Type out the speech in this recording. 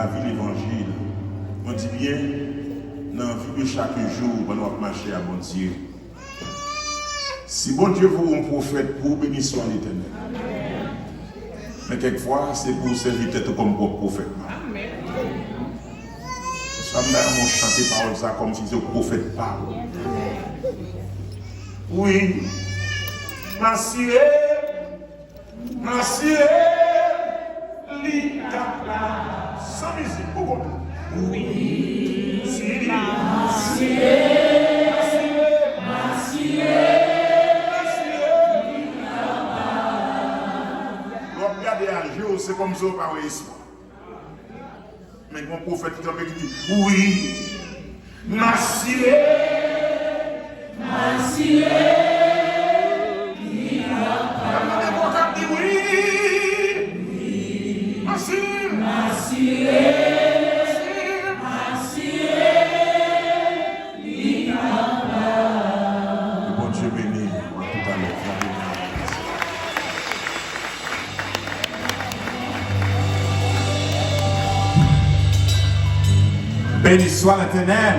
la vie l'évangile. On dit bien, dans la vie de chaque jour, on va marcher à bon Dieu. Si bon Dieu vous un prophète, pour bénir soit l'Éternel. Mais quelquefois, c'est pour servir tête comme prophète. Ça me chanter parole ça comme si c'était un prophète parle. Oui. Merci. Merci. L'Itala. Sans musique. Pourquoi? Oui. Merci. C'est comme ça par espoir. Mais mon prophète qui dit oui, merci, merci. Béni soit l'Éternel.